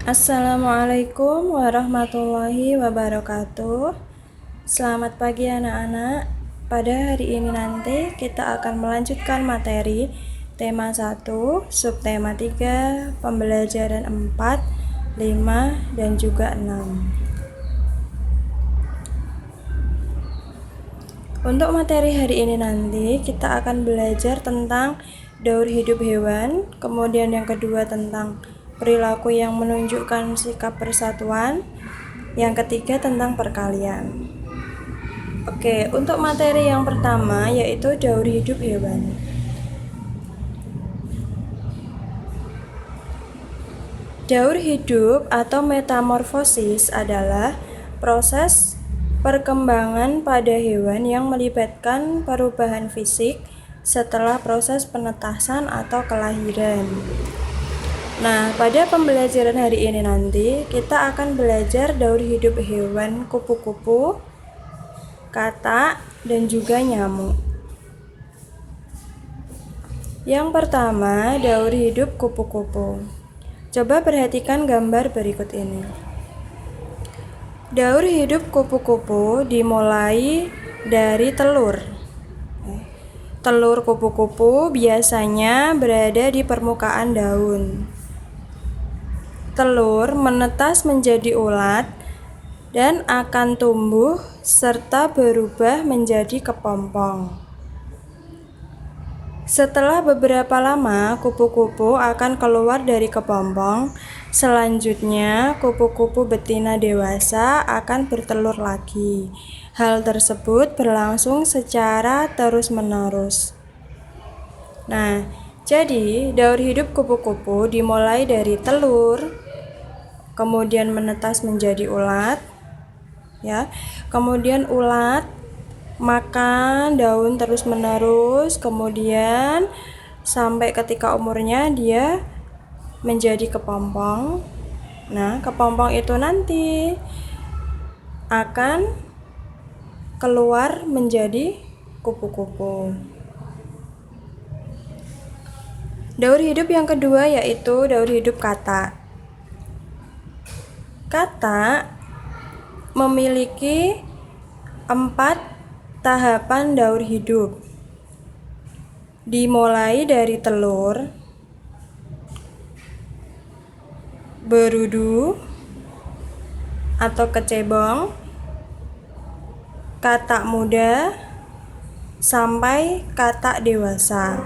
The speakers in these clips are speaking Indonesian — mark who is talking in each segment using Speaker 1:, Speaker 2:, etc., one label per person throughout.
Speaker 1: Assalamualaikum warahmatullahi wabarakatuh. Selamat pagi anak-anak. Pada hari ini nanti kita akan melanjutkan materi tema 1, subtema 3, pembelajaran 4, 5, dan juga 6. Untuk materi hari ini nanti kita akan belajar tentang daur hidup hewan, kemudian yang kedua tentang perilaku yang menunjukkan sikap persatuan, yang ketiga tentang perkalian. Oke, untuk materi yang pertama yaitu daur hidup hewan. Daur hidup atau metamorfosis adalah proses perkembangan pada hewan yang melibatkan perubahan fisik setelah proses penetasan atau kelahiran. Nah, pada pembelajaran hari ini nanti kita akan belajar daur hidup hewan kupu-kupu, katak, dan juga nyamuk. Yang pertama, daur hidup kupu-kupu. Coba perhatikan gambar berikut ini. Daur hidup kupu-kupu dimulai dari telur. Telur kupu-kupu biasanya berada di permukaan daun. Telur menetas menjadi ulat dan akan tumbuh serta berubah menjadi kepompong. Setelah beberapa lama, kupu-kupu akan keluar dari kepompong. Selanjutnya, kupu-kupu betina dewasa akan bertelur lagi. Hal tersebut berlangsung secara terus-menerus. Nah, jadi daur hidup kupu-kupu dimulai dari telur, kemudian menetas menjadi ulat, ya. Kemudian ulat makan daun terus-menerus, kemudian sampai ketika umurnya dia menjadi kepompong. Nah, kepompong itu nanti akan keluar menjadi kupu-kupu. Daur hidup yang kedua yaitu daur hidup katak. Katak memiliki 4 tahapan daur hidup. Dimulai dari telur, berudu atau kecebong, katak muda, sampai katak dewasa.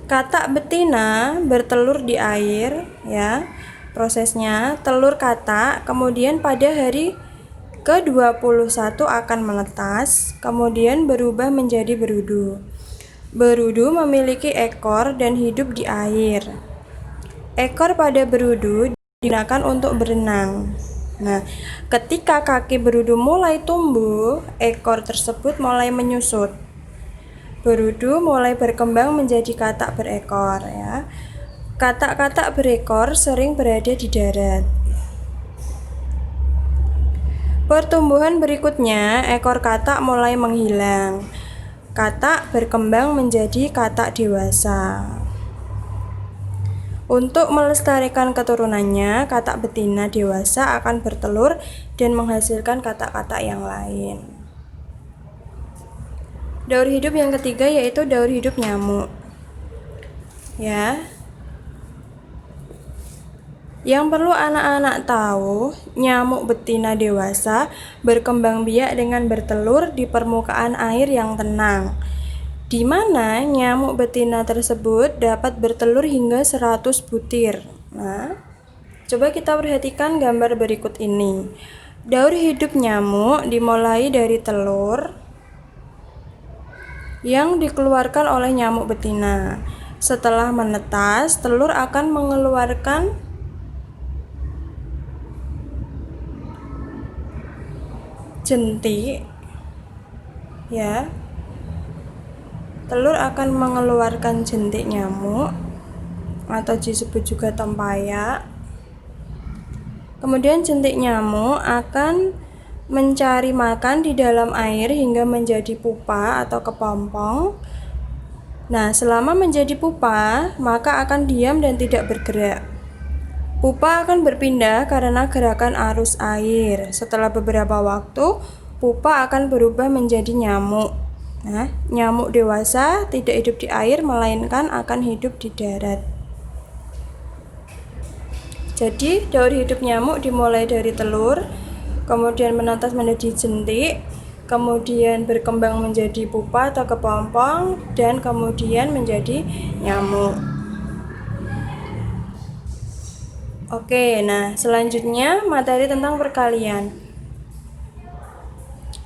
Speaker 1: Katak betina bertelur di air, ya. Prosesnya, telur katak kemudian pada hari ke-21 akan menetas, kemudian berubah menjadi berudu. Berudu memiliki ekor dan hidup di air. Ekor pada berudu digunakan untuk berenang. Nah, ketika kaki berudu mulai tumbuh, ekor tersebut mulai menyusut. Berudu mulai berkembang menjadi katak berekor, ya. Katak-katak berekor sering berada di darat. Pertumbuhan berikutnya, ekor katak mulai menghilang. Katak berkembang menjadi katak dewasa. Untuk melestarikan keturunannya, katak betina dewasa akan bertelur dan menghasilkan katak-katak yang lain. Daur hidup yang ketiga yaitu daur hidup nyamuk. Ya. Yang perlu anak-anak tahu, nyamuk betina dewasa berkembang biak dengan bertelur di permukaan air yang tenang, di mana nyamuk betina tersebut dapat bertelur hingga 100 butir. Nah, coba kita perhatikan gambar berikut ini. Daur hidup nyamuk dimulai dari telur yang dikeluarkan oleh nyamuk betina. Setelah menetas, telur akan mengeluarkan jentik, ya. Telur akan mengeluarkan jentik nyamuk atau disebut juga tempayak. Kemudian jentik nyamuk akan mencari makan di dalam air hingga menjadi pupa atau kepompong. Nah, selama menjadi pupa, maka akan diam dan tidak bergerak. Pupa akan berpindah karena gerakan arus air. Setelah beberapa waktu, pupa akan berubah menjadi nyamuk. Nah, nyamuk dewasa tidak hidup di air, melainkan akan hidup di darat. Jadi, daur hidup nyamuk dimulai dari telur, kemudian menetas menjadi jentik, kemudian berkembang menjadi pupa atau kepompong, dan kemudian menjadi nyamuk. Oke, nah selanjutnya materi tentang perkalian.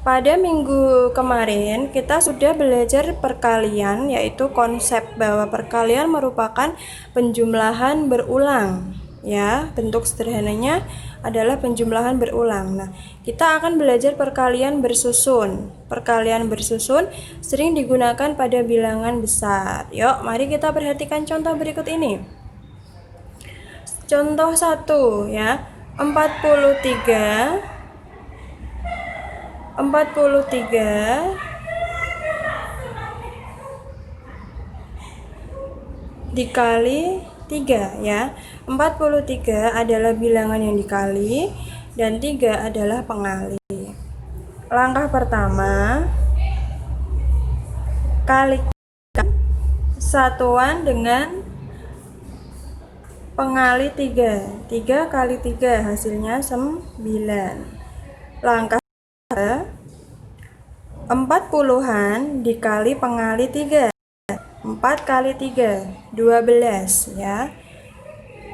Speaker 1: Pada minggu kemarin kita sudah belajar perkalian, yaitu konsep bahwa perkalian merupakan penjumlahan berulang. Ya, bentuk sederhananya adalah penjumlahan berulang. Nah, kita akan belajar perkalian bersusun. Perkalian bersusun sering digunakan pada bilangan besar. Yuk, mari kita perhatikan contoh berikut ini. Contoh 1 ya, 43 dikali 3 ya. 43 adalah bilangan yang dikali dan 3 adalah pengali. Langkah pertama, kalikan satuan dengan pengali 3. 3 kali 3 hasilnya 9. Langkah 40-an dikali pengali 3. 4 kali 3 12 ya.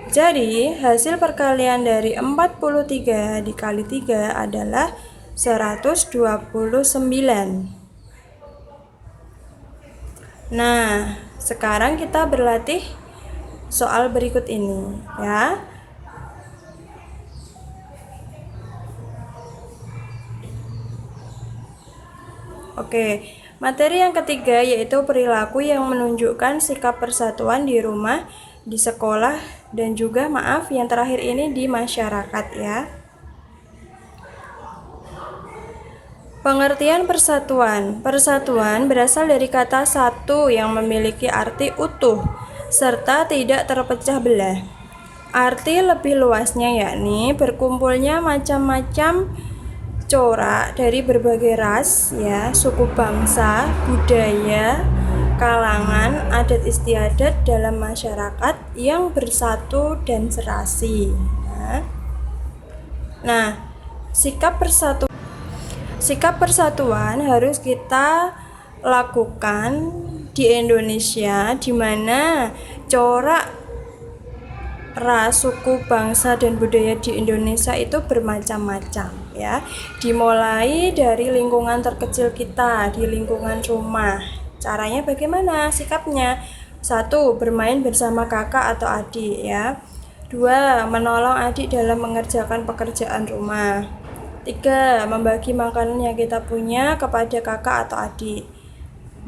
Speaker 1: Jadi hasil perkalian dari 43 dikali 3 adalah 129. Nah, sekarang kita berlatih soal berikut ini ya. Oke, materi yang ketiga yaitu perilaku yang menunjukkan sikap persatuan di rumah, di sekolah, dan juga yang terakhir ini di masyarakat ya. Pengertian persatuan. Persatuan berasal dari kata satu yang memiliki arti utuh serta tidak terpecah belah. Arti lebih luasnya yakni berkumpulnya macam-macam corak dari berbagai ras ya, suku bangsa, budaya, kalangan, adat istiadat dalam masyarakat yang bersatu dan serasi ya. Nah, sikap persatuan harus kita lakukan di Indonesia, di mana corak ras, suku, bangsa, dan budaya di Indonesia itu bermacam-macam ya. Dimulai dari lingkungan terkecil kita, di lingkungan rumah. Caranya bagaimana? Sikapnya. 1. Bermain bersama kakak atau adik ya. 2. Menolong adik dalam mengerjakan pekerjaan rumah. 3. Membagi makanan yang kita punya kepada kakak atau adik.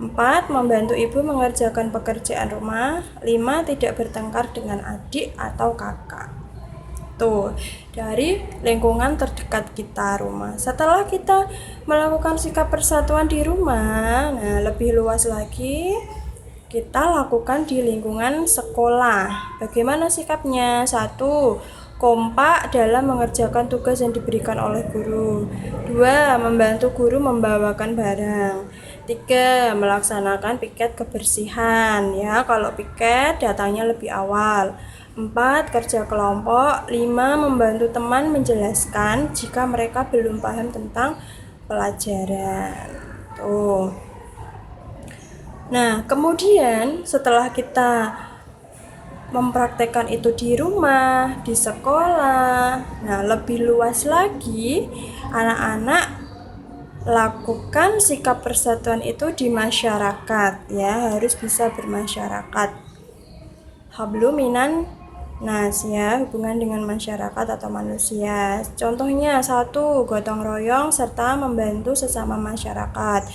Speaker 1: 4. Membantu ibu mengerjakan pekerjaan rumah. 5. Tidak bertengkar dengan adik atau kakak. Tuh, dari lingkungan terdekat kita, rumah. Setelah kita melakukan sikap persatuan di rumah, nah lebih luas lagi kita lakukan di lingkungan sekolah. Bagaimana sikapnya? 1. Kompak dalam mengerjakan tugas yang diberikan oleh guru. 2. Membantu guru membawakan barang. 3. Melaksanakan piket kebersihan ya. Kalau piket datangnya lebih awal. 4. Kerja kelompok. 5. Membantu teman menjelaskan jika mereka belum paham tentang pelajaran. Tuh. Nah, kemudian setelah kita mempraktekkan itu di rumah, di sekolah, nah lebih luas lagi anak-anak lakukan sikap persatuan itu di masyarakat ya, harus bisa bermasyarakat. Hablum minan nas ya, hubungan dengan masyarakat atau manusia. Contohnya 1. Gotong royong serta membantu sesama masyarakat.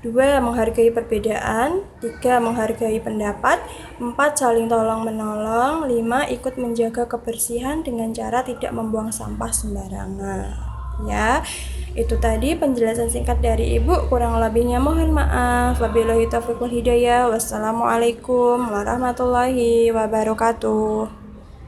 Speaker 1: 2. Menghargai perbedaan. 3. Menghargai pendapat. 4. Saling tolong menolong. 5. Ikut menjaga kebersihan dengan cara tidak membuang sampah sembarangan ya. Itu tadi penjelasan singkat dari Ibu, kurang lebihnya mohon maaf. Wabillahi taufiq wal hidayah. Wassalamualaikum warahmatullahi wabarakatuh.